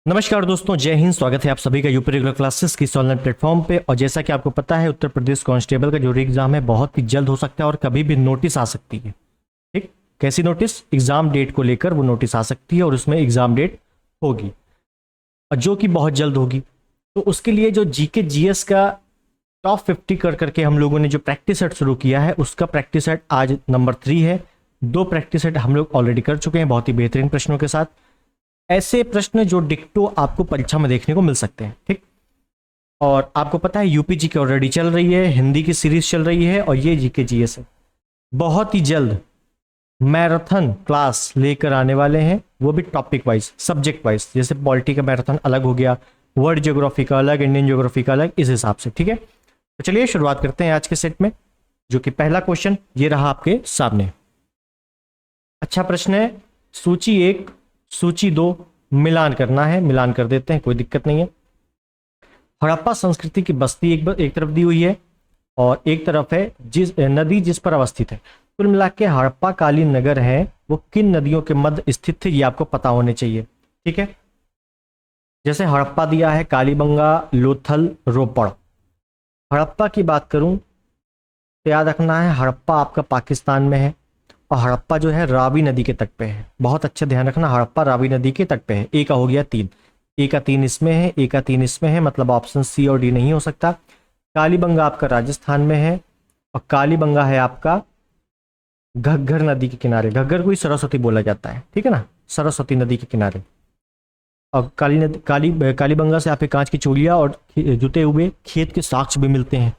नमस्कार दोस्तों, जय हिंद। स्वागत है आप सभी का यूपी रेगुलर क्लासेस की ऑनलाइन प्लेटफॉर्म पे। और जैसा कि आपको पता है, उत्तर प्रदेश कांस्टेबल का जो एग्जाम है बहुत ही जल्द हो सकता है और कभी भी नोटिस आ सकती है। ठीक, कैसी नोटिस? एग्जाम डेट को लेकर वो नोटिस आ सकती है और उसमें एग्जाम डेट होगी और जो कि बहुत जल्द होगी। तो उसके लिए जो जीके जीएस का टॉप 50 कर करके हम लोगों ने जो प्रैक्टिस सेट शुरू किया है, उसका प्रैक्टिस सेट आज नंबर 3 है। 2 प्रैक्टिस सेट हम लोग ऑलरेडी कर चुके हैं बहुत ही बेहतरीन प्रश्नों के साथ। ऐसे प्रश्न जो डिक्टो आपको परीक्षा में देखने को मिल सकते हैं। ठीक, और आपको पता है यूपीजी की ऑलरेडी चल रही है, हिंदी की सीरीज चल रही है और ये जीके जीएस है। बहुत ही जल्द मैराथन क्लास लेकर आने वाले हैं, वो भी टॉपिक वाइज, सब्जेक्ट वाइज। जैसे पॉलिटी का मैराथन अलग हो गया, वर्ल्ड ज्योग्राफी का अलग, इंडियन ज्योग्राफी का अलग, इस हिसाब से। ठीक है, तो चलिए शुरुआत करते हैं आज के सेट में, जो कि पहला क्वेश्चन ये रहा आपके सामने। अच्छा प्रश्न है। सूची 1 सूची 2 मिलान करना है, मिलान कर देते हैं, कोई दिक्कत नहीं है। हड़प्पा संस्कृति की बस्ती एक तरफ दी हुई है और एक तरफ है जिस नदी जिस पर अवस्थित है। कुल मिला के हड़प्पा कालीन नगर है वो किन नदियों के मध्य स्थित थे, ये आपको पता होने चाहिए। ठीक है, जैसे हड़प्पा दिया है कालीबंगा, लोथल, रोपड़। हड़प्पा की बात करूं तो याद रखना है हड़प्पा आपका पाकिस्तान में है और हड़प्पा जो है रावी नदी के तट पे है। बहुत अच्छा ध्यान रखना, हड़प्पा रावी नदी के तट पे है। ए का हो गया 3, ए का 3 इसमें है, ए का 3 इसमें है, मतलब ऑप्शन सी और डी नहीं हो सकता। कालीबंगा आपका राजस्थान में है और कालीबंगा है आपका घग्गर नदी के किनारे। घग्गर को ही सरस्वती बोला जाता है, ठीक है ना, सरस्वती नदी के किनारे। और कालीबंगा से आपके कांच की चूड़ियाँ और जुते हुए खेत के साक्ष्य भी मिलते हैं।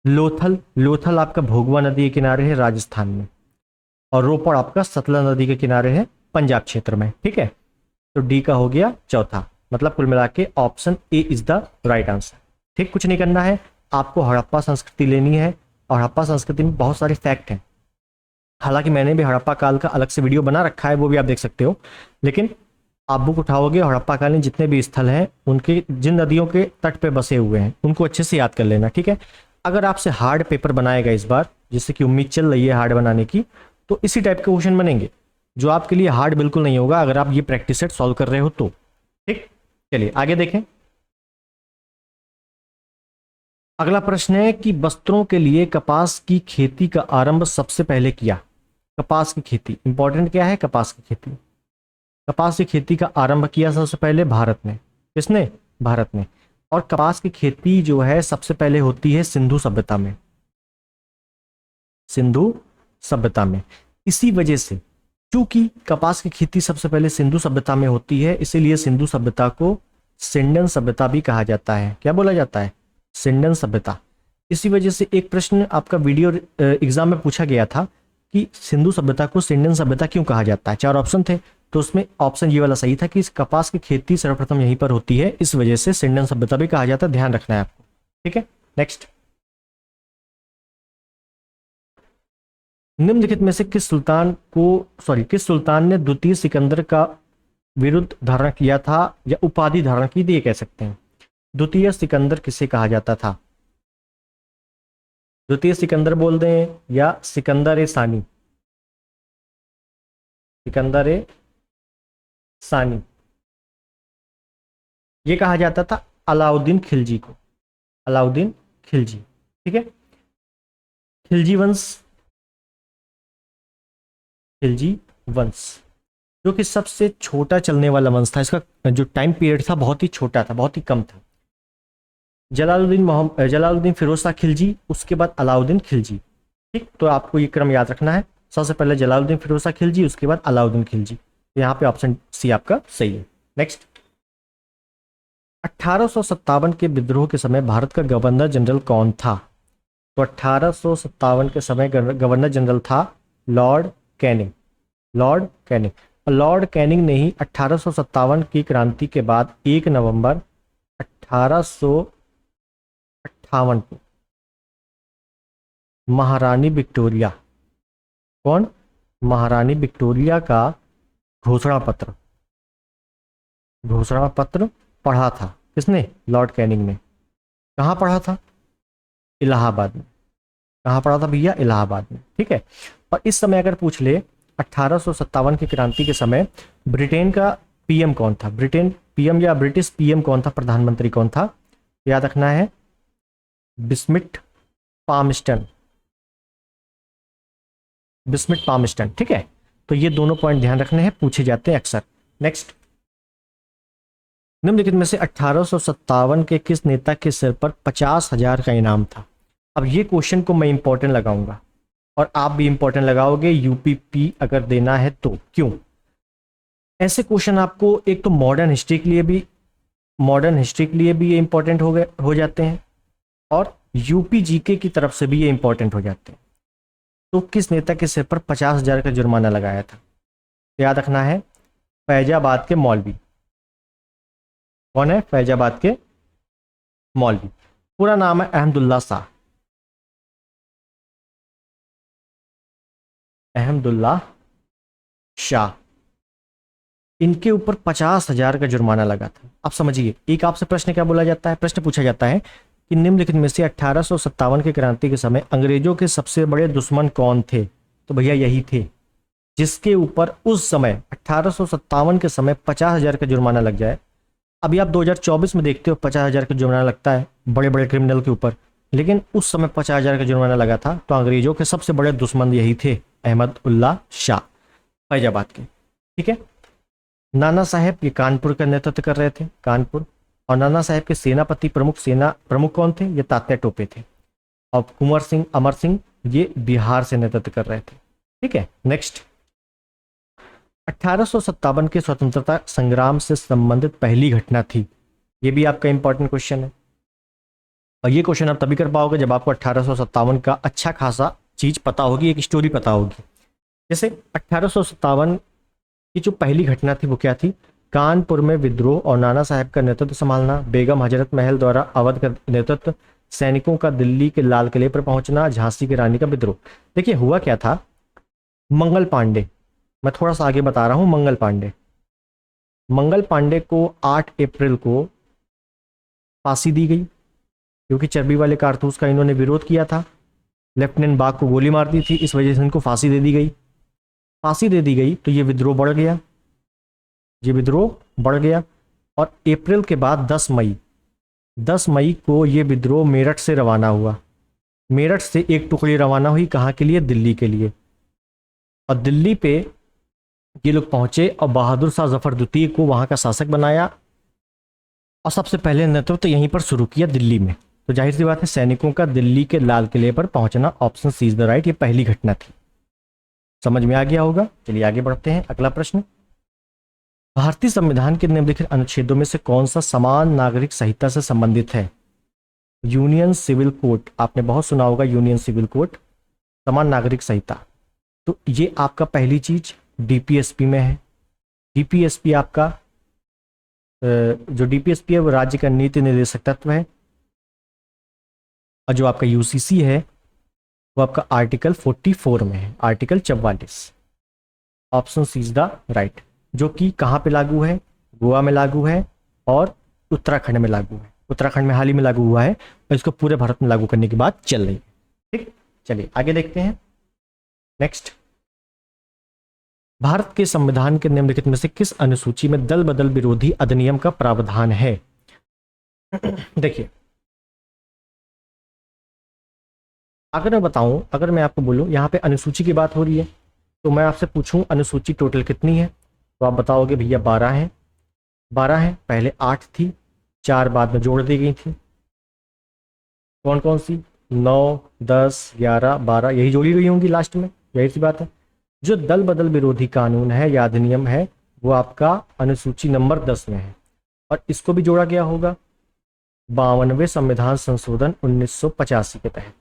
लोथल, लोथल आपका भोगवा नदी के किनारे है राजस्थान में। और रोपड़ आपका सतलज नदी के किनारे है पंजाब क्षेत्र में। ठीक है, तो डी का हो गया चौथा, मतलब कुल मिला के option A is the right answer. ठीक, कुछ नहीं करना है, आपको हड़प्पा संस्कृति लेनी है और हड़प्पा संस्कृति में बहुत सारे फैक्ट हैं। हालांकि मैंने भी हड़प्पा काल का अलग से वीडियो बना रखा है, वो भी आप देख सकते हो। लेकिन आप बुक उठाओगे, हड़प्पा कालीन जितने भी स्थल हैं उनके जिन नदियों के तट पे बसे हुए हैं उनको अच्छे से याद कर लेना। ठीक है, अगर आपसे हार्ड पेपर बनाएगा इस बार, जिससे कि उम्मीद चल रही है हार्ड बनाने की, तो इसी टाइप के क्वेश्चन बनेंगे जो आपके लिए हार्ड बिल्कुल नहीं होगा अगर आप ये प्रैक्टिस सेट सॉल्व कर रहे हो तो। ठीक, चलिए आगे देखें। अगला प्रश्न है कि वस्त्रों के लिए कपास की खेती का आरंभ सबसे पहले किया। कपास की खेती इंपॉर्टेंट क्या है? कपास की खेती, कपास की खेती का आरंभ किया सबसे पहले भारत में। किसने? भारत में। और कपास की खेती जो है सबसे पहले होती है सिंधु सभ्यता में, सिंधु सभ्यता में। इसी वजह से चूंकि कपास की खेती सबसे पहले सिंधु सभ्यता में होती है, इसीलिए सिंधु सभ्यता को सिंडन सभ्यता भी कहा जाता है। क्या बोला जाता है? सिंडन सभ्यता। इसी वजह से एक प्रश्न आपका वीडियो एग्जाम में पूछा गया था कि सिंधु सभ्यता को सिंडन सभ्यता क्यों कहा जाता है। 4 ऑप्शन थे, तो उसमें ऑप्शन ये वाला सही था कि इस कपास की खेती सर्वप्रथम यहीं पर होती है, इस वजह से सिंडन सभ्यता भी कहा जाता है। ध्यान रखना है आपको। ठीक है, नेक्स्ट। निम्नलिखित में से किस सुल्तान ने द्वितीय सिकंदर का विरुद्ध धारण किया था या उपाधि धारण की थी, ये कह सकते हैं। द्वितीय सिकंदर किसे कहा जाता था? द्वितीय सिकंदर बोल दें या सिकंदर ए सानी? सिकंदर ए सानी ये कहा जाता था अलाउद्दीन खिलजी को, अलाउद्दीन खिलजी। ठीक है, खिलजी वंश, खिलजी वंश जो कि सबसे छोटा चलने वाला वंश था। इसका जो टाइम पीरियड था बहुत ही छोटा था, बहुत ही कम था। जलालुद्दीन फिरोज शाह खिलजी, उसके बाद अलाउद्दीन खिलजी। ठीक, तो आपको ये क्रम याद रखना है। सबसे पहले जलालुद्दीन फिरोज शाह खिलजी, उसके बाद अलाउद्दीन खिलजी। यहाँ पे ऑप्शन सी आपका सही है। नेक्स्ट। 1857 के विद्रोह के समय भारत का गवर्नर जनरल कौन था? तो 1857 के समय गवर्नर जनरल था लॉर्ड कैनिंग। लॉर्ड कैनिंग, और लॉर्ड कैनिंग ने ही 1857 की क्रांति के बाद 1 नवंबर 1858 को महारानी विक्टोरिया, कौन? महारानी विक्टोरिया का घोषणा पत्र पढ़ा था। किसने? लॉर्ड कैनिंग ने। कहाँ पढ़ा था? इलाहाबाद में। कहाँ पढ़ा था भैया? इलाहाबाद में। ठीक है, और इस समय अगर पूछ ले 1857 की क्रांति के समय ब्रिटेन का पीएम कौन था? ब्रिटेन पीएम या ब्रिटिश पीएम कौन था, प्रधानमंत्री कौन था? याद रखना है बिस्मिट पामस्टन, बिस्मिट पामस्टन, ठीक है। तो ये दोनों पॉइंट ध्यान रखने हैं, पूछे जाते हैं अक्सर। नेक्स्ट, निम्नलिखित में से 1857 के किस नेता के सिर पर 50,000 का इनाम था? अब ये क्वेश्चन को मैं इंपॉर्टेंट लगाऊंगा और आप भी इंपॉर्टेंट लगाओगे यूपीपी अगर देना है तो। क्यों? ऐसे क्वेश्चन आपको एक तो मॉडर्न हिस्ट्री के लिए भी ये इंपॉर्टेंट हो जाते हैं और यूपी जीके की तरफ से भी ये इंपॉर्टेंट हो जाते हैं। तो किस नेता के सिर पर 50,000 का जुर्माना लगाया था? याद रखना है फैजाबाद के मौलवी। कौन है? फैजाबाद के मौलवी। पूरा नाम है अहमदुल्ला शाह, अहमदुल्ला शाह। इनके ऊपर 50,000 का जुर्माना लगा था। अब समझिए, एक आपसे प्रश्न क्या बोला जाता है, प्रश्न पूछा जाता है कि निम्नलिखित में से 1857 की क्रांति के समय अंग्रेजों के सबसे बड़े दुश्मन कौन थे? तो भैया यही थे जिसके ऊपर उस समय 1857 के समय 50,000 का जुर्माना लग जाए। अभी आप 2024 में देखते हो 50,000 का जुर्माना लगता है बड़े बड़े क्रिमिनल के ऊपर, लेकिन उस समय 50,000 का जुर्माना लगा था। तो अंग्रेजों के सबसे बड़े दुश्मन यही थे, अहमदुल्ला शाह, फैजाबाद के, ठीक है। नाना साहेब ये कानपुर का नेतृत्व कर रहे थे, कानपुर। और नाना साहेब के सेनापति सेना प्रमुख कौन थे? ये तात्या टोपे थे। और कुंवर सिंह, अमर सिंह ये बिहार से नेतृत्व कर रहे थे, ठीक है। नेक्स्ट, 1857 के स्वतंत्रता संग्राम से संबंधित पहली घटना थी। ये भी आपका इंपॉर्टेंट क्वेश्चन है और ये क्वेश्चन आप तभी कर पाओगे जब आपको 1857 का अच्छा खासा चीज पता होगी, एक स्टोरी पता होगी। जैसे 1857 की जो पहली घटना थी वो क्या थी? कानपुर में विद्रोह और नाना साहब का नेतृत्व संभालना, बेगम हजरत महल द्वारा अवध का नेतृत्व, सैनिकों का दिल्ली के लाल किले पर पहुंचना, झांसी की रानी का विद्रोह। देखिए हुआ क्या था, मंगल पांडे, मैं थोड़ा सा आगे बता रहा हूं, मंगल पांडे को 8 अप्रैल को फांसी दी गई क्योंकि चर्बी वाले कारतूस का इन्होंने विरोध किया था। लेफ्टिनेंट बाग को गोली मार दी थी, इस वजह से इनको फांसी दे दी गई। फांसी दे दी गई तो ये विद्रोह बढ़ गया, और अप्रैल के बाद 10 मई को ये विद्रोह मेरठ से रवाना हुआ। मेरठ से एक टुकड़ी रवाना हुई, कहाँ के लिए? दिल्ली के लिए। और दिल्ली पे ये लोग पहुंचे और बहादुर शाह जफर द्वितीय को वहां का शासक बनाया और सबसे पहले नेतृत्व यहीं पर शुरू किया, दिल्ली में। तो जाहिर सी बात है सैनिकों का दिल्ली के लाल किले पर पहुंचना, option C is the right, ये पहली घटना थी। समझ में आ गया होगा। चलिए आगे बढ़ते हैं। अगला प्रश्न, भारतीय संविधान के निम्नलिखित अनुच्छेदों में से कौन सा समान नागरिक संहिता से संबंधित है? यूनियन सिविल कोड, आपने बहुत सुना होगा यूनियन सिविल कोड, समान नागरिक संहिता। तो ये आपका पहली चीज डीपीएसपी में है। डीपीएसपी आपका जो डीपीएसपी है वो राज्य का नीति निर्देशक तत्व है, और जो आपका यूसीसी है वो आपका आर्टिकल 44 में है, article 44। Option C is the right, जो कि कहाँ पे लागू है? गोवा में लागू है और उत्तराखंड में लागू है। उत्तराखंड में हाल ही में लागू हुआ है और इसको पूरे भारत में लागू करने की बात चल रही है, ठीक। चलिए आगे देखते हैं। नेक्स्ट, भारत के संविधान के निम्नलिखित में से किस अनुसूची में दल बदल विरोधी अधिनियम का प्रावधान है? देखिए, अगर मैं बताऊं, अगर मैं आपको बोलूं यहाँ पे अनुसूची की बात हो रही है, तो मैं आपसे पूछूं अनुसूची टोटल कितनी है, तो आप बताओगे भैया 12 है। 12 है, पहले 8 थी, 4 बाद में जोड़ दी गई थी। कौन कौन सी? 9, 10, 11, 12, यही जोड़ी गई होंगी लास्ट में, यही सी बात है। जो दल बदल विरोधी कानून है या अधिनियम है वो आपका अनुसूची नंबर 10 में है, और इसको भी जोड़ा गया होगा 52वें संविधान संशोधन 1985 के तहत।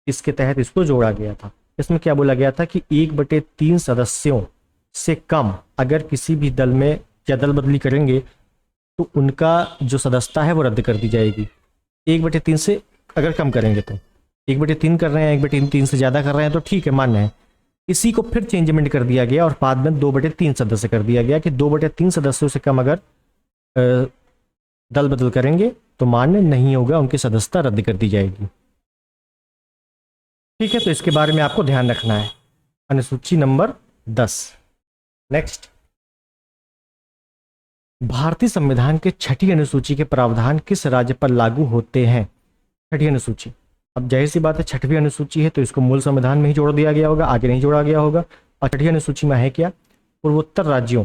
इसके तहत इसको जोड़ा गया था। इसमें क्या बोला गया था कि 1/3 सदस्यों से कम अगर किसी भी दल में या दल बदली करेंगे तो उनका जो सदस्यता है वो रद्द कर दी जाएगी। 1/3 से अगर कम करेंगे तो 1/3 कर रहे हैं, 1/3 से ज़्यादा कर रहे हैं तो ठीक है, मान्य है। इसी को फिर चेंजमेंट कर दिया गया और बाद में 2/3 सदस्य कर दिया गया कि 2/3 सदस्यों से कम अगर दल बदल करेंगे तो मान्य नहीं होगा, उनकी सदस्यता रद्द कर दी जाएगी, ठीक है। तो इसके बारे में आपको ध्यान रखना है, अनुसूची नंबर 10। नेक्स्ट, भारतीय संविधान के छठी अनुसूची के प्रावधान किस राज्य पर लागू होते हैं? छठी अनुसूची, अब जाहिर सी बात है छठवीं अनुसूची है तो इसको मूल संविधान में ही जोड़ दिया गया होगा, आगे नहीं जोड़ा गया होगा। और छठी अनुसूची में है क्या? पूर्वोत्तर राज्यों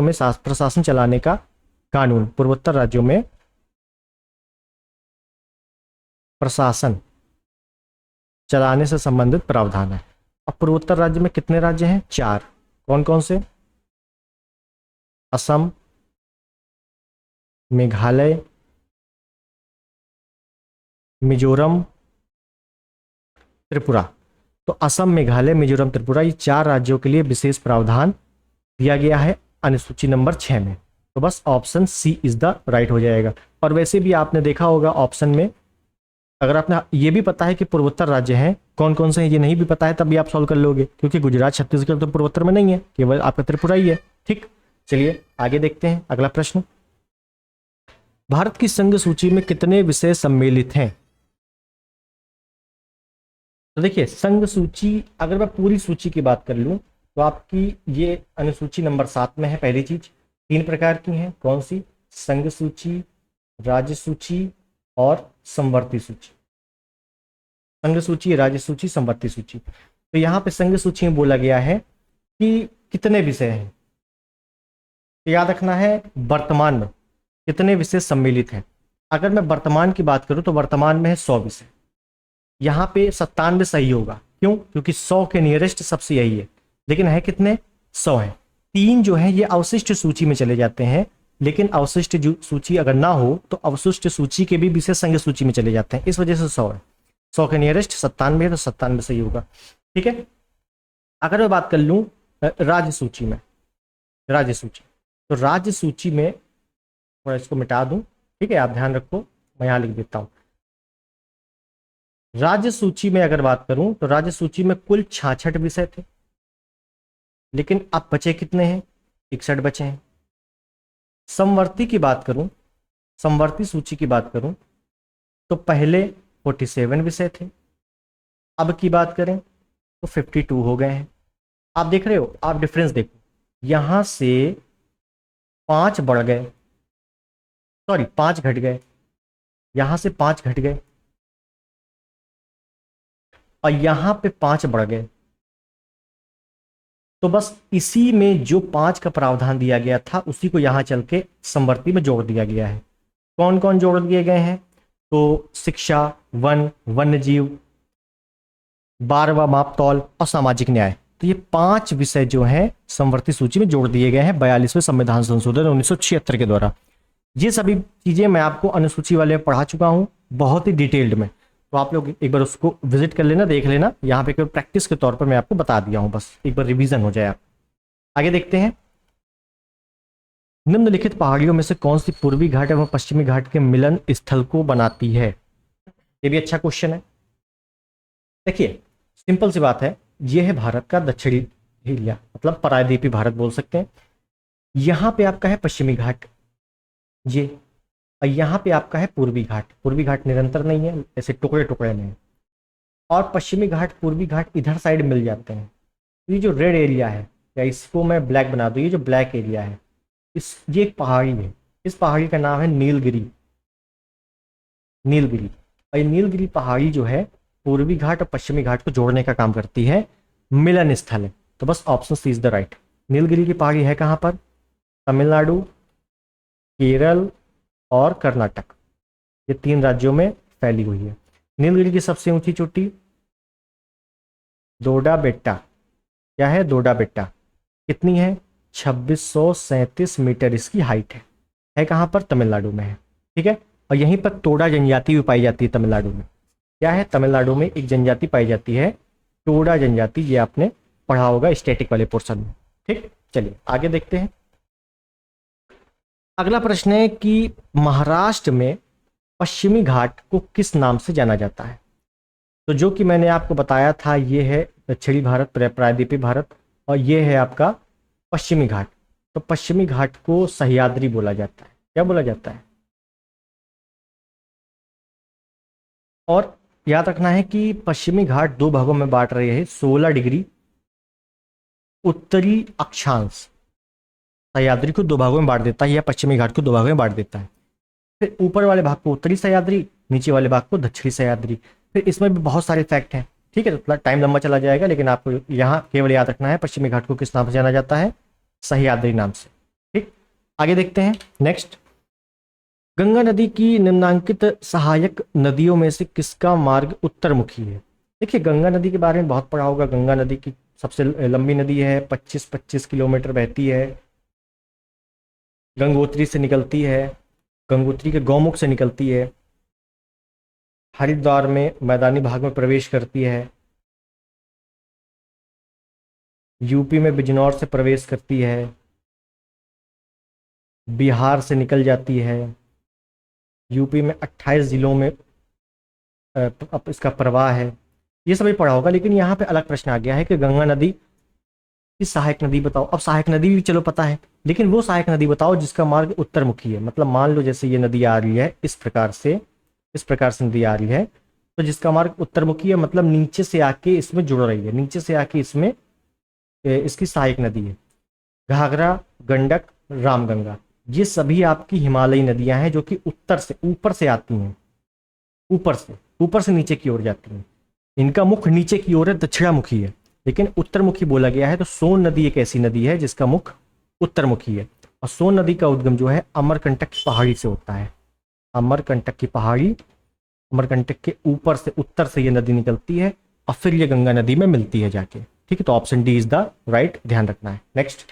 में प्रशासन चलाने का कानून, पूर्वोत्तर राज्यों में प्रशासन चलाने से संबंधित प्रावधान है। अब पूर्वोत्तर राज्य में कितने राज्य हैं? 4। कौन कौन से? असम, मेघालय, मिजोरम, त्रिपुरा। तो असम, मेघालय, मिजोरम, त्रिपुरा, ये 4 राज्यों के लिए विशेष प्रावधान दिया गया है अनुसूची नंबर 6 में। तो बस option C is the right हो जाएगा। और वैसे भी आपने देखा होगा ऑप्शन में, अगर आपने ये भी पता है कि पूर्वोत्तर राज्य हैं कौन कौन से हैं, ये नहीं भी पता है तब भी आप सॉल्व कर लोगे, क्योंकि गुजरात छत्तीसगढ़ तो पूर्वोत्तर में नहीं है, केवल आपका त्रिपुरा ही है। ठीक, चलिए आगे देखते हैं अगला प्रश्न। भारत की संघ सूची में कितने विषय सम्मिलित हैं? तो देखिए संघ सूची, अगर मैं पूरी सूची की बात कर लूं तो आपकी ये अनुसूची नंबर 7 में है। पहली चीज, 3 प्रकार की हैं, कौन सी? संघ सूची, राज्य सूची और समवर्ती सूची। संघ सूची, राज्य सूची, समवर्ती सूची। तो यहाँ पे संघ सूची में बोला गया है कि कितने विषय हैं, तो याद रखना है वर्तमान में कितने विषय सम्मिलित हैं। अगर मैं वर्तमान की बात करूं तो वर्तमान में है 100 विषय। यहाँ पे 97 सही होगा, क्यों? क्योंकि 100 के नियरेस्ट सबसे यही है, लेकिन है कितने? 100 है। 3 जो है ये अवशिष्ट सूची में चले जाते हैं, लेकिन अवशिष्ट सूची अगर ना हो तो अवशिष्ट सूची के भी विषय संघ सूची में चले जाते हैं, इस वजह से 100 है। 100 के नियरेस्ट 97 है, तो 97 सही होगा। ठीक है, अगर मैं बात कर लूं राज्य सूची में, राज्य सूची, तो राज्य सूची में थोड़ा इसको मिटा दूं, ठीक है, आप ध्यान रखो, मैं यहां लिख देता हूं। राज्य सूची में अगर बात करूं तो राज्य सूची में कुल 66 विषय थे, लेकिन अब बचे कितने हैं? 61 बचे हैं। समवर्ती की बात करूं, समवर्ती सूची की बात करूं तो पहले 47 विषय थे, अब की बात करें तो 52 हो गए हैं। आप देख रहे हो, आप डिफरेंस देखो, यहां से 5 बढ़ गए, सॉरी 5 घट गए, यहां से 5 घट गए, और यहां पे 5 बढ़ गए। तो बस इसी में जो 5 का प्रावधान दिया गया था उसी को यहां चल के समवर्ती में जोड़ दिया गया है। कौन कौन जोड़ दिए गए हैं? तो शिक्षा, वन, वन्य जीव, 12वां मापतौल और सामाजिक न्याय। तो ये 5 विषय जो हैं समवर्ती सूची में जोड़ दिए गए हैं 42वें संविधान संशोधन 1976 के द्वारा। ये सभी चीजें मैं आपको अनुसूची वाले में पढ़ा चुका हूं बहुत ही डिटेल्ड में, तो आप लोग एक बार उसको विजिट कर लेना, देख लेना। यहाँ पे प्रैक्टिस के तौर पर मैं आपको बता दिया हूं, बस एक बार रिवीजन हो जाए आप। आगे देखते हैं, निम्नलिखित पहाड़ियों में से कौन सी पूर्वी घाट एवं पश्चिमी घाट के मिलन स्थल को बनाती है? ये भी अच्छा क्वेश्चन है। देखिए सिंपल सी बात है, ये है भारत का दक्षिणी एरिया, मतलब प्रायद्वीपीय भारत बोल सकते हैं। यहाँ पे आपका है पश्चिमी घाट, ये, और यहाँ पे आपका है पूर्वी घाट। पूर्वी घाट निरंतर नहीं है, ऐसे टुकड़े टुकड़े में है, और पश्चिमी घाट, पूर्वी घाट इधर साइड मिल जाते हैं। ये जो रेड एरिया है, या इसको मैं ब्लैक बना दूं, ये जो ब्लैक एरिया है, ये एक पहाड़ी है, इस पहाड़ी का नाम है नीलगिरी। नीलगिरी, और ये नीलगिरी पहाड़ी जो है पूर्वी घाट और पश्चिमी घाट को जोड़ने का काम करती है, मिलन स्थल है। तो बस option C is the right. Nilgiri की पहाड़ी है कहाँ पर? तमिलनाडु, केरल और कर्नाटक, ये 3 राज्यों में फैली हुई है। नीलगिरी की सबसे ऊंची चोटी दोडा बेट्टा, क्या है? दोडा बेट्टा। कितनी है? 2637 मीटर इसकी हाइट है कहाँ पर? तमिलनाडु में है। ठीक है, और यहीं पर टोडा जनजाति भी पाई जाती है तमिलनाडु में। क्या है? तमिलनाडु में एक जनजाति पाई जाती है टोडा जनजाति, ये आपने पढ़ा होगा स्टैटिक वाले पोर्शन में। ठीक, चलिए आगे देखते हैं। अगला प्रश्न है कि महाराष्ट्र में पश्चिमी घाट को किस नाम से जाना जाता है? तो जो कि मैंने आपको बताया था, ये है दक्षिणी भारत, प्रायद्वीपीय भारत, और ये है आपका पश्चिमी घाट। तो पश्चिमी घाट को सह्याद्री बोला जाता है। क्या बोला जाता है? और याद रखना है कि पश्चिमी घाट 2 भागों में बांट रहे हैं, 16 डिग्री उत्तरी अक्षांश, सह्याद्री को दो भागों में बांट देता है या पश्चिमी घाट को दो भागों में बांट देता है। फिर ऊपर वाले भाग को उत्तरी सह्याद्री, नीचे वाले भाग को दक्षिणी सह्याद्री। फिर इसमें भी बहुत सारे फैक्ट हैं, ठीक है, तो टाइम लंबा चला जाएगा, लेकिन आपको यहाँ केवल याद रखना है पश्चिमी घाट को किस नाम से जाना जाता है, सह्याद्री नाम से। ठीक, आगे देखते हैं नेक्स्ट। गंगा नदी की निम्नांकित सहायक नदियों में से किसका मार्ग उत्तरमुखी है। देखिए, गंगा नदी के बारे में बहुत पढ़ा होगा। गंगा नदी की सबसे लंबी नदी है, 25 किलोमीटर बहती है, गंगोत्री से निकलती है, गंगोत्री के गौमुख से निकलती है, हरिद्वार में मैदानी भाग में प्रवेश करती है, यूपी में बिजनौर से प्रवेश करती है, बिहार से निकल जाती है, यूपी में 28 जिलों में अब इसका प्रवाह है। ये सभी पढ़ा होगा, लेकिन यहाँ पे अलग प्रश्न आ गया है कि गंगा नदी की सहायक नदी बताओ। अब सहायक नदी भी चलो पता है, लेकिन वो सहायक नदी बताओ जिसका मार्ग उत्तरमुखी है। मतलब मान लो जैसे ये नदी आ रही है इस प्रकार से नदी आ रही है, तो जिसका मार्ग उत्तरमुखी है मतलब नीचे से आके इसमें जुड़ रही है, नीचे से आके इसमें इसकी सहायक नदी है। घाघरा, गंडक, रामगंगा, ये सभी आपकी हिमालयी नदियां हैं जो कि उत्तर से ऊपर से आती हैं, ऊपर से नीचे की ओर जाती हैं। इनका मुख नीचे की ओर है, दक्षिणामुखी है, लेकिन उत्तरमुखी बोला गया है। तो सोन नदी एक ऐसी नदी है जिसका मुख उत्तरमुखी है, और सोन नदी का उद्गम जो है अमरकंटक की पहाड़ी से होता है। अमरकंटक की पहाड़ी, अमरकंटक के ऊपर से उत्तर से ये नदी निकलती है और फिर ये गंगा नदी में मिलती है जाके। ठीक है, तो option D is the right, ध्यान रखना है। नेक्स्ट,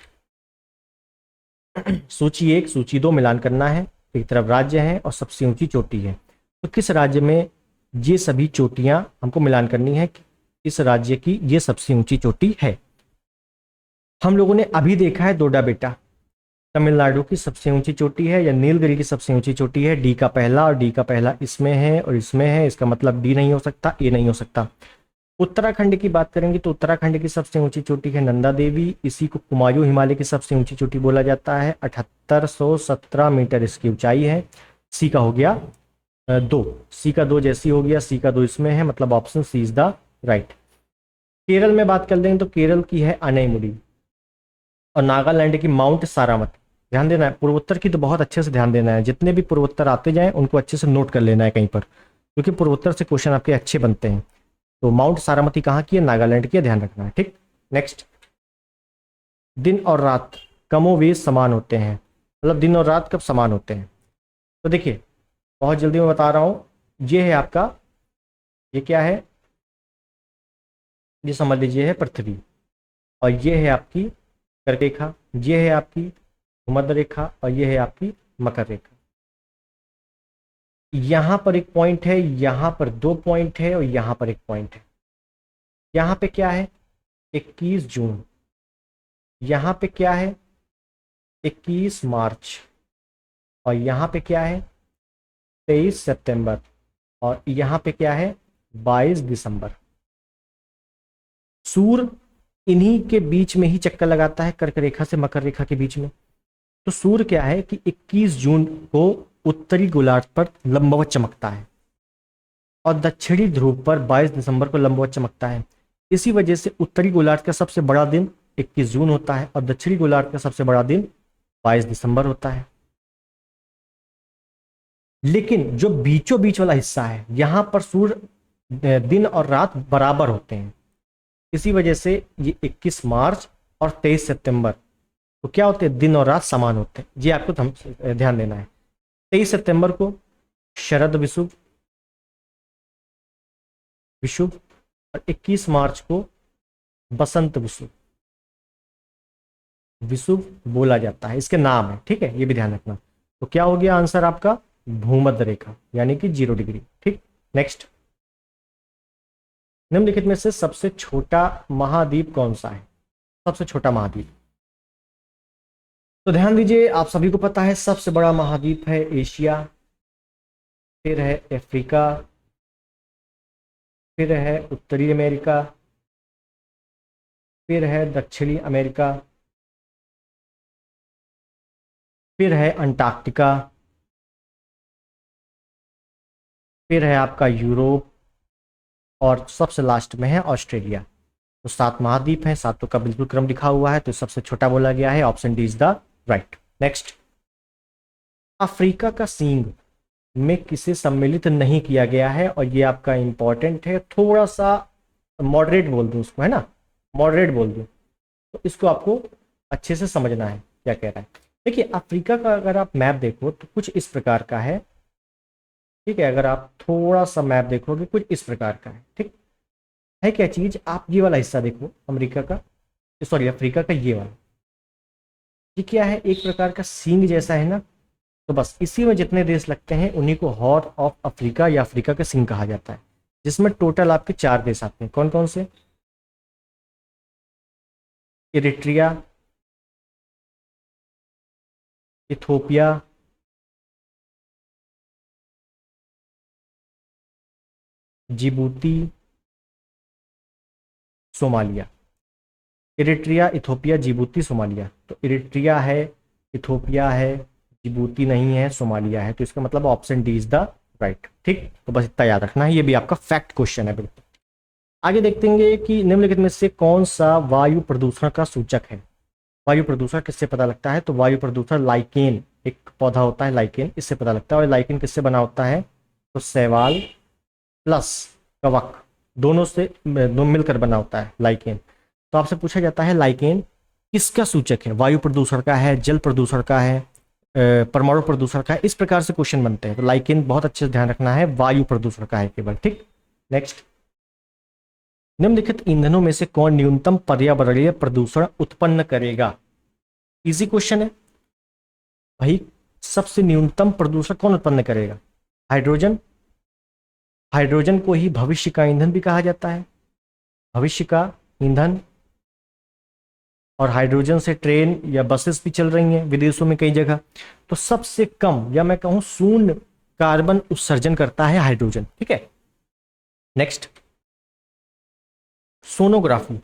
सूची 1 सूची 2 मिलान करना है। एक तरफ राज्य है और सबसे ऊंची चोटी है, तो किस राज्य में ये सभी चोटियां हमको मिलान करनी है कि इस राज्य की ये सबसे ऊंची चोटी है। हम लोगों ने अभी देखा है डोडा बेटा तमिलनाडु की सबसे ऊंची चोटी है, या नीलगिरी की सबसे ऊंची चोटी है। डी का पहला, और डी का पहला इसमें है और इसमें है, इसका मतलब डी नहीं हो सकता, ए नहीं हो सकता। उत्तराखंड की बात करेंगे तो उत्तराखंड की सबसे ऊंची चोटी है नंदा देवी, इसी को कुमायूं हिमालय की सबसे ऊंची चोटी बोला जाता है। 7817 मीटर इसकी ऊंचाई है। सी का हो गया 2, सी का 2 जैसी हो गया, सी का 2 इसमें है, मतलब option C is the right. Kerala में बात कर लेंगे तो केरल की है अनैमुडी, और नागालैंड की माउंट सारामती। ध्यान देना है, पूर्वोत्तर की तो बहुत अच्छे से ध्यान देना है, जितने भी पूर्वोत्तर आते जाएं उनको अच्छे से नोट कर लेना है कहीं पर, क्योंकि पूर्वोत्तर से क्वेश्चन आपके अच्छे बनते हैं। तो माउंट सारामती कहाँ की है, नागालैंड की है, ध्यान रखना है। ठीक, नेक्स्ट, दिन और रात कमोवेश समान होते हैं, मतलब दिन और रात कब समान होते हैं। तो देखिए, बहुत जल्दी मैं बता रहा हूँ, ये है आपका, ये क्या है, ये समझ लीजिए है पृथ्वी, और ये है आपकी कर्क रेखा, ये है आपकी भूमध्य रेखा, और ये है आपकी मकर रेखा। यहां पर एक पॉइंट है, यहां पर 2 पॉइंट है, और यहां पर एक पॉइंट है। यहां पे क्या है, 21 जून, यहां पे क्या है, 21 मार्च, और यहां पे क्या है, 23 सितंबर, और यहां पे क्या है, 22 दिसंबर। सूर्य इन्हीं के बीच में ही चक्कर लगाता है, कर्क रेखा से मकर रेखा के बीच में। तो सूर्य क्या है कि 21 जून को उत्तरी गोलार्ध पर लंबवत चमकता है, और दक्षिणी ध्रुव पर 22 दिसंबर को लंबवत चमकता है। इसी वजह से उत्तरी गोलार्ध का सबसे बड़ा दिन 21 जून होता है, और दक्षिणी गोलार्ध का सबसे बड़ा दिन 22 दिसंबर होता है। लेकिन जो बीचों बीच वाला हिस्सा है, यहां पर सूर्य दिन और रात बराबर होते हैं। इसी वजह से ये 21 मार्च और 23 सितंबर तो क्या होते हैं, दिन और रात समान होते हैं। ये आपको ध्यान देना है। 23 सितंबर को शरद विषुव और 21 मार्च को बसंत विषुव बोला जाता है, इसके नाम है। ठीक है, ये भी ध्यान रखना। तो क्या हो गया आंसर आपका, भूमध्य रेखा, यानी कि 0 डिग्री। ठीक, नेक्स्ट, निम्नलिखित में से सबसे छोटा महाद्वीप कौन सा है, सबसे छोटा महाद्वीप। तो ध्यान दीजिए, आप सभी को पता है सबसे बड़ा महाद्वीप है एशिया, फिर है अफ्रीका, फिर है उत्तरी अमेरिका, फिर है दक्षिणी अमेरिका, फिर है अंटार्कटिका, फिर है आपका यूरोप, और सबसे लास्ट में है ऑस्ट्रेलिया। तो 7 महाद्वीप हैं, 7 का बिल्कुल क्रम लिखा हुआ है, तो सबसे छोटा बोला गया है, option D is the right. Next, Africa का सींग में किसे सम्मिलित नहीं किया गया है, और ये आपका इंपॉर्टेंट है, थोड़ा सा मॉडरेट बोल दूं उसको, है ना, मॉडरेट बोल दूं, तो इसको आपको अच्छे से समझना है क्या कह रहा है। देखिए अफ्रीका का अगर आप मैप देखो तो कुछ इस प्रकार का है, ठीक है, अगर आप थोड़ा सा मैप देखोगे कुछ इस प्रकार का है, ठीक है। क्या चीज, आप ये वाला हिस्सा देखो अमेरिका का, सॉरी अफ्रीका का, ये वाला, ये क्या है, एक प्रकार का सींग जैसा है ना, तो बस इसी में जितने देश लगते हैं उन्हीं को हॉर्न ऑफ अफ्रीका या अफ्रीका का सिंह कहा जाता है, जिसमें टोटल आपके 4 देश आते हैं। कौन कौन से? Eritrea, Ethiopia, Djibouti, Somalia. Eritrea, Ethiopia, Djibouti, Somalia. तो इरिट्रिया है, इथोपिया है, जिबूती नहीं है, सोमालिया है, तो इसका मतलब option D is the right. ठीक, तो बस इतना याद रखना है, ये भी आपका फैक्ट क्वेश्चन है बिल्कुल। आगे देखते हैं कि निम्नलिखित में से कौन सा वायु प्रदूषण का सूचक है। वायु प्रदूषण किससे पता लगता है? तो वायु प्रदूषण लाइकेन, एक पौधा होता है लाइकेन, इससे पता लगता है। और लाइकेन किससे बना होता है? तो शैवाल प्लस कवक, दोनों से दो मिलकर बना होता है लाइकेन। तो आपसे पूछा जाता है लाइकेन किसका सूचक है? वायु प्रदूषण का है, जल प्रदूषण का है, परमाणु प्रदूषण का है, इस प्रकार से क्वेश्चन बनते हैं। तो लाइकेन बहुत अच्छे से ध्यान रखना है, वायु प्रदूषण का है केवल। ठीक, नेक्स्ट, निम्नलिखित ईंधनों में से कौन न्यूनतम पर्यावरणीय प्रदूषण उत्पन्न करेगा? इजी क्वेश्चन है भाई, सबसे न्यूनतम प्रदूषण कौन उत्पन्न करेगा? हाइड्रोजन। हाइड्रोजन को ही भविष्य का ईंधन भी कहा जाता है, भविष्य का ईंधन। और हाइड्रोजन से ट्रेन या बसेस भी चल रही हैं विदेशों में कई जगह। तो सबसे कम या मैं कहूं शून्य कार्बन उत्सर्जन करता है हाइड्रोजन। ठीक है, नेक्स्ट, सोनोग्राफी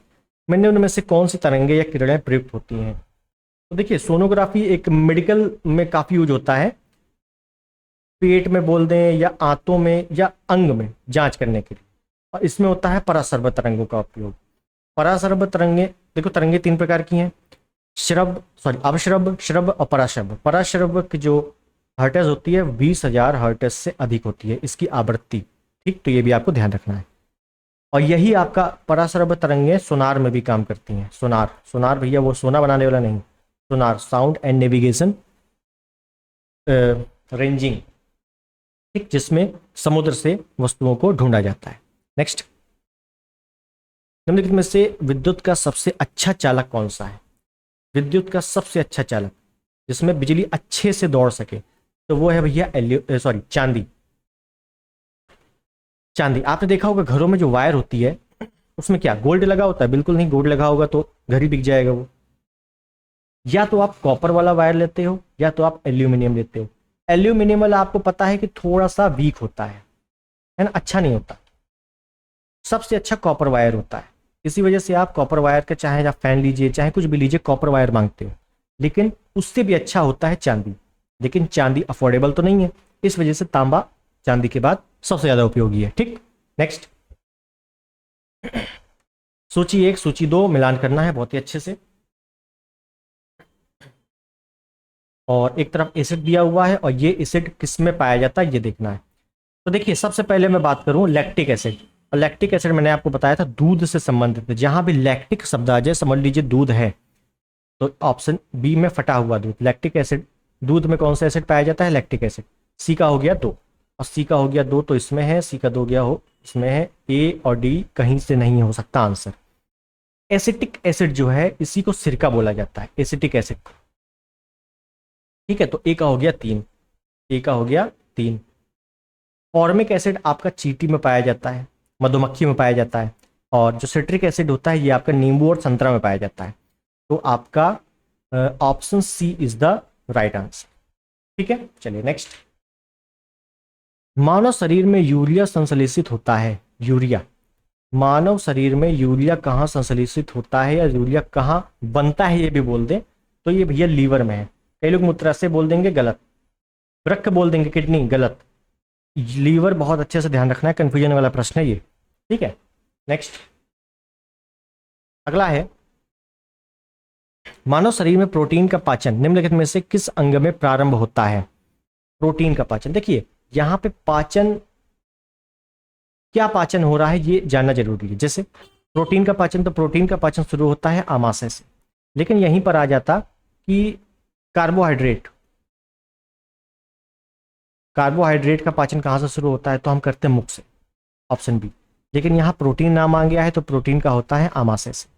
में निम्न में से कौन सी तरंगें या किरणें प्रयुक्त होती हैं? तो देखिए सोनोग्राफी एक मेडिकल में काफी यूज होता है, पेट में बोल दें या आंतों में या अंग में जांच करने के लिए, और इसमें होता है पराश्रव्य तरंगों का उपयोग। पराश्रव्य तरंगे, देखो तरंगे 3 प्रकार की हैं, श्रव्य, सॉरी अवश्रव्य, श्रव्य और पराश्रव्य। पराश्रव्य की जो हर्ट्ज होती है 20,000 हर्ट्ज से अधिक होती है इसकी आवृत्ति। ठीक, तो ये भी आपको ध्यान रखना है। और यही आपका पराश्रव्य तरंगे सोनार में भी काम करती हैं। सोनार, सोनार भैया वो सोना बनाने वाला नहीं, sonar sound and navigation ranging, ठीक, जिसमें समुद्र से वस्तुओं को ढूंढा जाता है। नेक्स्ट, निम्नलिखित में से विद्युत का सबसे अच्छा चालक कौन सा है? विद्युत का सबसे अच्छा चालक जिसमें बिजली अच्छे से दौड़ सके, तो वो है भैया सॉरी चांदी। चांदी, आपने देखा होगा घरों में जो वायर होती है उसमें क्या गोल्ड लगा होता है? बिल्कुल नहीं, गोल्ड लगा होगा तो घर ही बिक जाएगा वो। या तो आप कॉपर वाला वायर लेते हो या तो आप एल्यूमिनियम लेते हो। एल्यूमिनियम वाला आपको पता है कि थोड़ा सा वीक होता है ना, अच्छा नहीं होता। सबसे अच्छा कॉपर वायर होता है, इसी वजह से आप कॉपर वायर का चाहे आप फैन लीजिए चाहे कुछ भी लीजिए कॉपर वायर मांगते हो। लेकिन उससे भी अच्छा होता है चांदी, लेकिन चांदी अफोर्डेबल तो नहीं है, इस वजह से तांबा चांदी के बाद सबसे ज्यादा उपयोगी है। ठीक, नेक्स्ट, सूची 1 सूची 2 मिलान करना है बहुत ही अच्छे से। और एक तरफ एसिड दिया हुआ है और ये एसिड किस में पाया जाता है ये देखना है। तो देखिए सबसे पहले मैं बात करूं लैक्टिक एसिड। और लैक्टिक एसिड मैंने आपको बताया था दूध से संबंधित है, जहां भी लैक्टिक शब्द आ जाए समझ लीजिए दूध है, तो ऑप्शन बी में फटा हुआ दूध, लैक्टिक एसिड। दूध में कौन सा एसिड पाया जाता है? Lactic acid. सी का हो गया 2 और सी का हो गया 2 तो इसमें है, सी का 2 गया हो इसमें है, ए और डी कहीं से नहीं हो सकता आंसर। एसिटिक एसिड जो है इसी को सिरका बोला जाता है, एसिटिक एसिड। ठीक है, तो ए का हो गया 3, ए का हो गया 3। फॉर्मिक एसिड आपका चींटी में पाया जाता है, मधुमक्खी में पाया जाता है, और जो सिट्रिक एसिड होता है ये आपका नींबू और संतरा में पाया जाता है। तो आपका option C is the right answer. ठीक है, चलिए नेक्स्ट, मानव शरीर में यूरिया संश्लेषित होता है। यूरिया, मानव शरीर में यूरिया कहाँ संश्लेषित होता है या यूरिया कहाँ बनता है ये भी बोल दें तो ये भैया लीवर में है। कई लोग मूत्राशय बोल देंगे, गलत। वृक्क बोल देंगे, किडनी, गलत। लीवर बहुत अच्छे से ध्यान रखना है, कंफ्यूजन वाला प्रश्न है ये। ठीक है, नेक्स्ट, अगला है मानव शरीर में प्रोटीन का पाचन निम्नलिखित में से किस अंग में प्रारंभ होता है? प्रोटीन का पाचन, देखिए यहां पे पाचन, क्या पाचन हो रहा है ये जानना जरूरी है। जैसे प्रोटीन का पाचन, तो प्रोटीन का पाचन शुरू होता है आमाशय से, लेकिन यहीं पर आ जाता कि कार्बोहाइड्रेट, कार्बोहाइड्रेट का पाचन कहां से शुरू होता है, तो हम करते हैं मुख से, ऑप्शन बी। लेकिन यहां प्रोटीन नाम आ गया है तो प्रोटीन का होता है आमाशय से।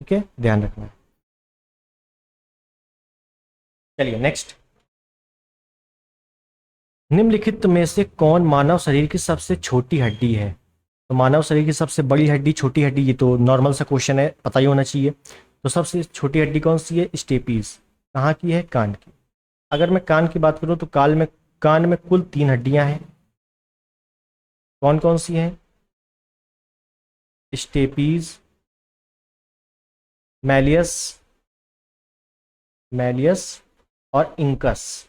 ठीक है, ध्यान रखना है। चलिए नेक्स्ट, निम्नलिखित में से कौन मानव शरीर की सबसे छोटी हड्डी है? तो मानव शरीर की सबसे बड़ी हड्डी, छोटी हड्डी, ये तो नॉर्मल सा क्वेश्चन है, पता ही होना चाहिए। तो सबसे छोटी हड्डी कौन सी है? स्टेपीज। कहाँ की है? कान की। अगर मैं कान की बात करूँ तो कान में कुल 3 हड्डियां हैं। कौन कौन सी हैं? स्टेपीज, मैलियस, मैलियस और इंकस।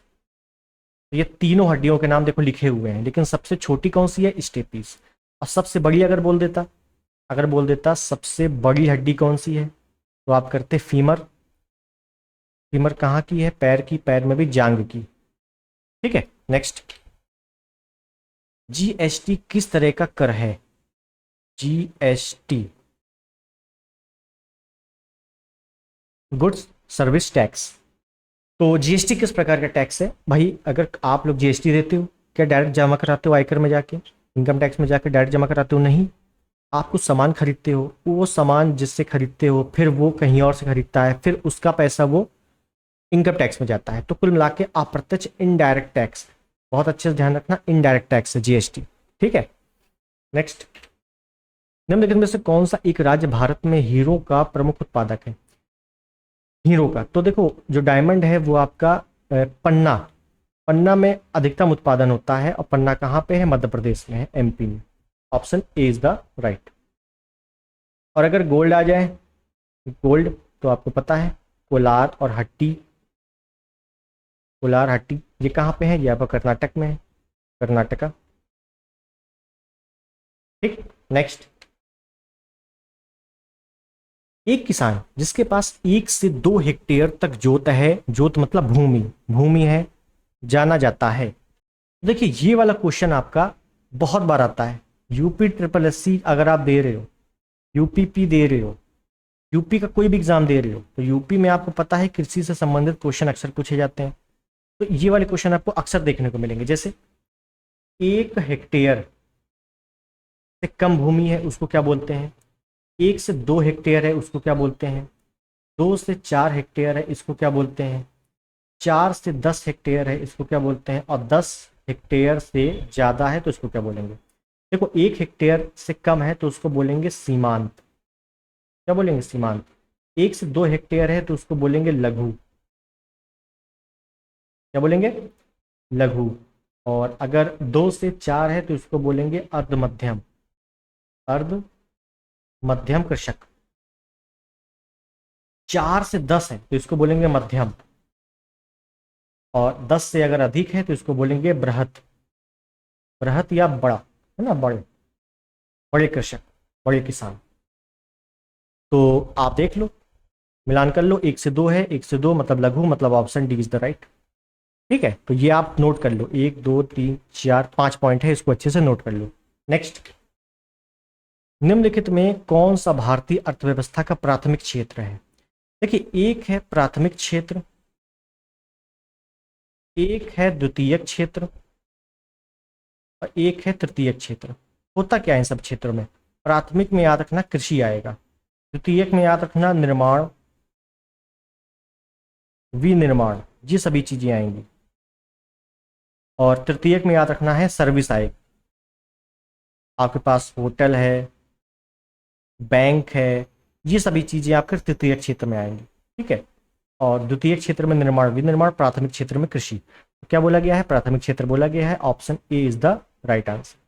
ये तीनों हड्डियों के नाम देखो लिखे हुए हैं, लेकिन सबसे छोटी कौन सी है? स्टेपीज। और सबसे बड़ी अगर बोल देता सबसे बड़ी हड्डी कौन सी है, तो आप करते फीमर। फीमर कहाँ की है? पैर की, पैर में भी जांग की। ठीक है, नेक्स्ट, जीएसटी किस तरह का कर है? GST, goods service tax. तो जीएसटी किस प्रकार का टैक्स है भाई? अगर आप लोग जीएसटी देते हो, क्या डायरेक्ट जमा कराते हो आयकर में जाके, इनकम टैक्स में जाके डायरेक्ट जमा कराते हो? नहीं, आप कुछ सामान खरीदते हो, वो सामान जिससे खरीदते हो फिर वो कहीं और से खरीदता है, फिर उसका पैसा वो इनकम टैक्स में जाता है। तो कुल मिला के अप्रत्यक्ष इनडायरेक्ट टैक्स, बहुत अच्छे से ध्यान रखना, इनडायरेक्ट टैक्स है जीएसटी। ठीक है, नेक्स्ट, निम्नलिखित में से कौन सा एक राज्य भारत में हीरो का प्रमुख उत्पादक है? हीरो का, तो देखो जो डायमंड है वो आपका पन्ना, पन्ना में अधिकतम उत्पादन होता है, और पन्ना कहाँ पे है? मध्य प्रदेश में है, एमपी में। Option A is the right. और अगर गोल्ड आ जाए, गोल्ड तो आपको पता है कोलार और हट्टी, कोलार हट्टी ये कहाँ पे है? ये आपका कर्नाटक में है, कर्नाटका। ठीक, नेक्स्ट, एक किसान जिसके पास 1 से 2 हेक्टेयर तक जोत है, जोत मतलब भूमि, भूमि है, जाना जाता है। देखिए ये वाला क्वेश्चन आपका बहुत बार आता है। यूपी ट्रिपल एससी अगर आप दे रहे हो, यूपीपी दे रहे हो, यूपी का कोई भी एग्जाम दे रहे हो, तो यूपी में आपको पता है कृषि से संबंधित क्वेश्चन अक्सर पूछे जाते हैं। तो ये वाले क्वेश्चन आपको अक्सर देखने को मिलेंगे। जैसे 1 हेक्टेयर से कम भूमि है उसको क्या बोलते हैं? 1 से 2 हेक्टेयर है उसको क्या बोलते हैं? 2 से 4 हेक्टेयर है इसको क्या बोलते हैं? 4 से 10 हेक्टेयर है इसको क्या बोलते हैं? और 10 हेक्टेयर से ज़्यादा है तो इसको क्या बोलेंगे? देखो 1 हेक्टेयर से कम है तो उसको बोलेंगे सीमांत। क्या बोलेंगे? सीमांत। 1 से 2 हेक्टेयर है तो उसको बोलेंगे लघु। क्या बोलेंगे? लघु। और अगर 2 से 4 है तो इसको बोलेंगे अर्ध मध्यम, अर्ध मध्यम कृषक। 4 से 10 है तो इसको बोलेंगे मध्यम, और 10 से अगर अधिक है तो इसको बोलेंगे बृहत, बृहत या बड़ा, है ना, बड़े, बड़े कृषक, बड़े किसान। तो आप देख लो, मिलान कर लो, 1 से 2 है, 1 से 2 मतलब लघु, मतलब option D is the right. ठीक है, तो ये आप नोट कर लो, 1 2 3 4 5 पॉइंट है, इसको अच्छे से नोट कर लो। नेक्स्ट, निम्नलिखित में कौन सा भारतीय अर्थव्यवस्था का प्राथमिक क्षेत्र है? देखिए एक है प्राथमिक क्षेत्र, एक है द्वितीयक क्षेत्र, और एक है तृतीयक क्षेत्र। होता क्या है इन सब क्षेत्रों में? प्राथमिक में याद रखना कृषि आएगा, द्वितीयक में याद रखना निर्माण, विनिर्माण, ये सभी चीजें आएंगी, और तृतीयक में याद रखना है सर्विस आएगी। आपके पास होटल है, बैंक है, ये सभी चीजें आपके तृतीय क्षेत्र में आएंगी। ठीक है, और द्वितीय क्षेत्र में निर्माण, विनिर्माण, प्राथमिक क्षेत्र में कृषि। तो क्या बोला गया है? प्राथमिक क्षेत्र बोला गया है, option A is the right answer.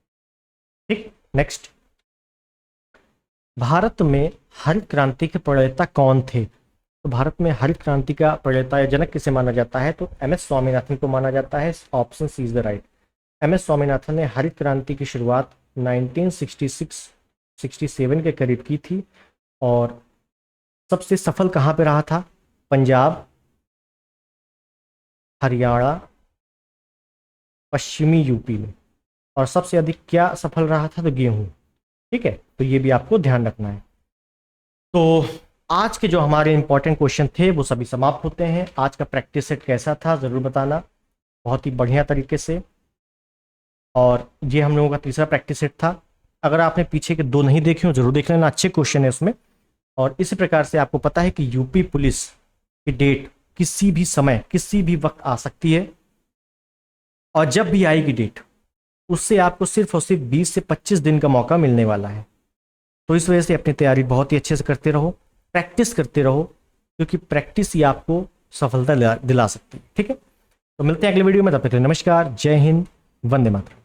ठीक, नेक्स्ट, भारत में हरित क्रांति के प्रणेता कौन थे? तो भारत में हरित क्रांति का प्रणेता या जनक किसे माना जाता है? तो एम एस स्वामीनाथन को माना जाता है, option C is the right. M S Swaminathan ने हरित क्रांति की शुरुआत 1966-67 के करीब की थी, और सबसे सफल कहाँ पे रहा था? पंजाब, हरियाणा, पश्चिमी यूपी में। और सबसे अधिक क्या सफल रहा था? तो गेहूं। ठीक है, तो ये भी आपको ध्यान रखना है। तो आज के जो हमारे इंपॉर्टेंट क्वेश्चन थे वो सभी समाप्त होते हैं। आज का प्रैक्टिस सेट कैसा था ज़रूर बताना, बहुत ही बढ़िया तरीके से। और ये हम लोगों का तीसरा प्रैक्टिस सेट था। अगर आपने पीछे के 2 नहीं देखे हो जरूर देख लेना, अच्छे क्वेश्चन है उसमें। और इसी प्रकार से आपको पता है कि यूपी पुलिस की डेट किसी भी समय किसी भी वक्त आ सकती है, और जब भी आएगी डेट उससे आपको सिर्फ और सिर्फ 20 से 25 दिन का मौका मिलने वाला है। तो इस वजह से अपनी तैयारी बहुत ही अच्छे से करते रहो, प्रैक्टिस करते रहो, क्योंकि प्रैक्टिस ही आपको सफलता दिला सकती है। ठीक है, तो मिलते हैं अगले वीडियो में, तब तक के लिए नमस्कार, जय हिंद, वंदे मातरम।